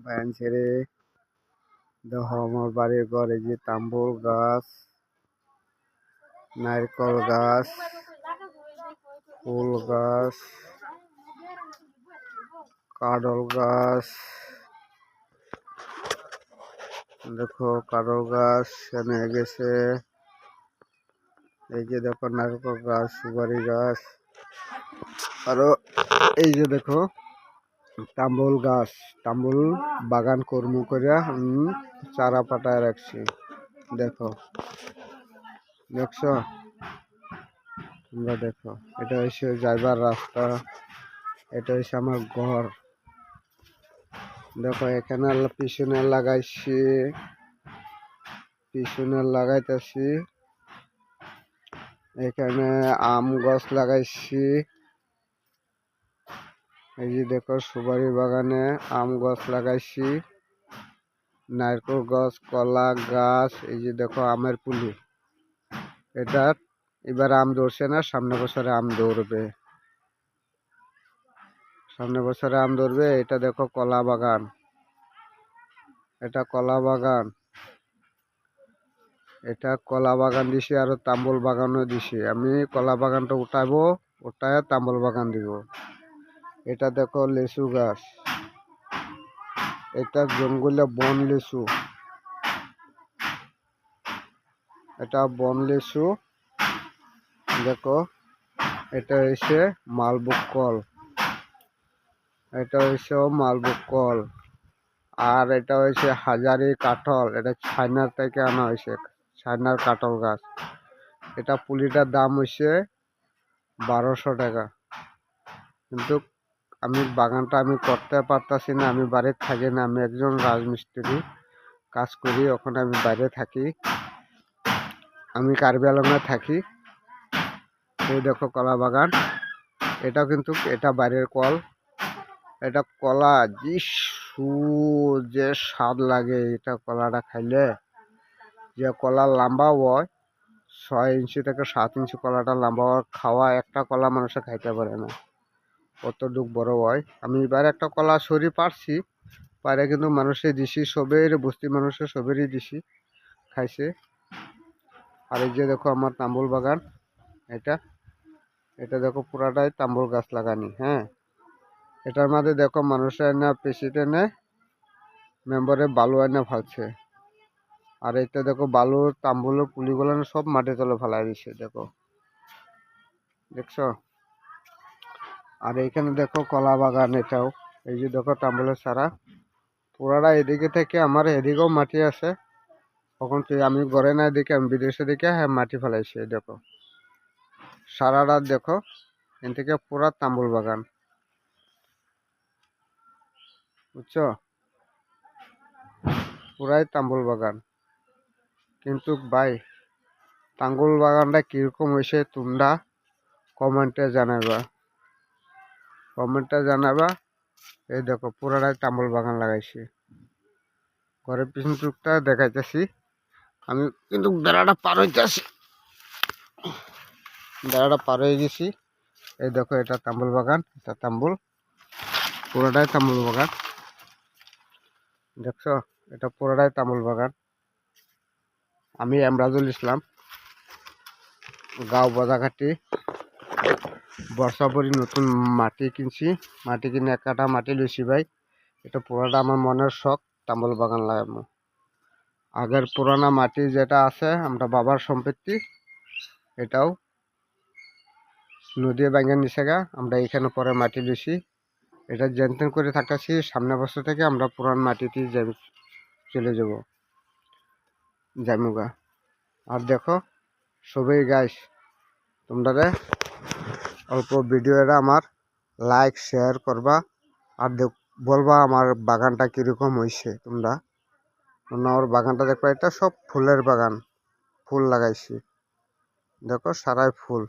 Van ছেড়ে দেখো আমার বাড়ির ঘর, এই যে তাম্বুল গাছ, নারকল গাছ, ফুল গাছ, কাঁঠাল গাছ। দেখো কাঁঠাল গাছ এনে গেছে। এই যে দেখো নারকল গাছ, সুপারি গাছ, আরো এই যে দেখো তাম্বুল গাছ। তাম্বুল বাগান কর্ম করে চারা পাতায় রাখছি। দেখো, দেখছো তোমরা? দেখো, এটা হচ্ছে যাইবার রাস্তা, এটা হচ্ছে আমার ঘর। দেখো এখানে পিছনে লাগাইছি, পিছনে লাগাইতেছি। এখানে আম গাছ লাগাইছি। এই যে দেখো সুপারি বাগানে আম গাছ লাগাইছি, নারকেল গাছ, কলা গাছ। এই যে দেখো আমের পুলি। এটা এবার আম ধরছে না, সামনে বছরে আম ধরবে, সামনে বছরে আম ধরবে। এটা দেখো কলা বাগান, এটা কলা বাগান, এটা কলা বাগান দিছি, আরো তাম্বুল বাগানও দিছি। আমি কলা বাগানটা উঠাবো, উঠায় তাম্বুল বাগান দিব। এটা দেখো লিচু গাছ, এটা জঙ্গলে বন লিচু, এটা বন লিচু। দেখো এটা হচ্ছে মালভোগ কল, এটা হচ্ছে মালভোগ কল। আর এটা হচ্ছে হাজারি কাঁঠাল, এটা চায়নার থেকে আনা হয়েছে, চায়নার কাঁঠাল গাছ। এটা পুলিটার দাম হচ্ছে 1200 টাকা। কিন্তু আমি বাগানটা আমি করতে পারতাছি না, আমি বাড়িতে থাকি না, আমি একজন রাজমিস্ত্রি কাজ করি, ওখানে আমি বাইরে থাকি, আমি কার্বি আলমে থাকি। এই দেখো কলা বাগান, এটাও কিন্তু এটা বাইরের কল। এটা কলা যে স্বাদ লাগে, এটা কলাটা খাইলে। যে কলা লম্বা হয় 6 ইঞ্চি থেকে 7 ইঞ্চি কলাটা লম্বা হয়, খাওয়া একটা কলা মানুষে খাইতে পারে না, কতটুক বড় হয়। আমি এবার একটা কলা সরি পারছি, পারে কিন্তু মানুষে দিছি, সবের বস্তি মানুষের সবেরই দিছি, খাইছে। আর এই যে দেখো আমার তাম্বুল বাগান, এটা এটা দেখো পুরাটাই তাম্বুল গাছ লাগানি। হ্যাঁ, এটার মধ্যে দেখো মানুষের এনে পেশিতে এনে মেম্বারে বালু এনে ফালছে। আর এটা দেখো বালুর তাম্বুলের পুলিগুলো সব মাটি তলে ফেলাই দিছে, দেখো, দেখছো? আর এইখানে দেখো কলা বাগান, এটাও এই যে দেখো তাম্বুলের চারা পুরাটা। এদিকে থেকে আমার এদিকেও মাটি আছে, তখন আমি ঘরে না দেখে আমি বিদেশে দেখে হ্যাঁ মাটি ফেলাইছি। দেখো সারাটা দেখো, এখান থেকে পুরা তাম্বুল বাগান, বুঝছো? পুরাই তাম্বুল বাগান। কিন্তু ভাই তাম্বুল বাগানটা কিরকম হয়েছে তোমরা কমেন্টে জানাবা, কমেন্টে জানাবা। এই দেখো পুরাটাই তাম্বুল বাগান লাগাইছি, ঘরের পিছন টুকটা দেখাইতেছি। আমি কিন্তু বেড়াটা পার হইতেছি, বেড়াটা পার হয়ে গেছি। এই দেখো এটা তাম্বুল বাগান, এটা তাম্বুল, পুরোটাই তাম্বুল বাগান, দেখছো? এটা পুরোটাই তাম্বুল বাগান। আমি এমরাজুল ইসলাম, গাঁও বাজাঘাটি। বর্ষাপরি নতুন মাটি কিনছি, মাটি কিনে 1 কাঠা মাটি লইছি ভাই। এটা পুরোটা আমার মনের শখ, তাম্বুল বাগান লাগাবো। আগের পুরানা মাটি যেটা আছে আমরা বাবার সম্পত্তি, এটাও নদী ব্যাঙ্গে নিচে গা আমরা এখানে পরে মাটি লইছি। এটা জেনতেন করে থাকতেছি, সামনে বছর থেকে আমরা পুরান মাটিতে চলে যাব, জামুগা। আর দেখো সবাই গাইস, তোমরা অল্প ভিডিওটা আমার লাইক শেয়ার করবা, আর বলবা আমার বাগানটা কীরকম হয়েছে। তোমরা আমার বাগানটা দেখবা, এটা সব ফুলের বাগান, ফুল লাগাইছি। দেখো সারাই ফুল,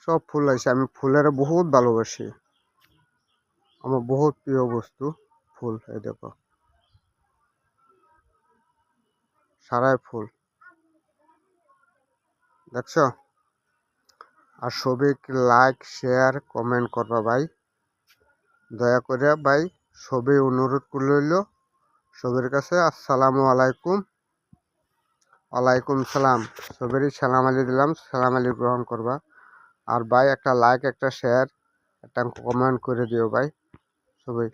সব ফুল আছে। আমি ফুলের বহুত ভালোবাসি, আমার বহুত প্রিয় বস্তু ফুল। এই দেখো সারাই ফুল, দেখছো? আর সবাই লাইক শেয়ার কমেন্ট করবা ভাই, দয়া করে ভাই, সবে অনুরোধ করে রইল সবের কাছে। আসসালামু আলাইকুম। ওয়ালাইকুম সালাম। সবেরই সালাম আলি দিলাম, সালাম আলি গ্রহণ করবা। আর ভাই একটা লাইক, একটা শেয়ার, একটা কমেন্ট করে দিও ভাই সবাই।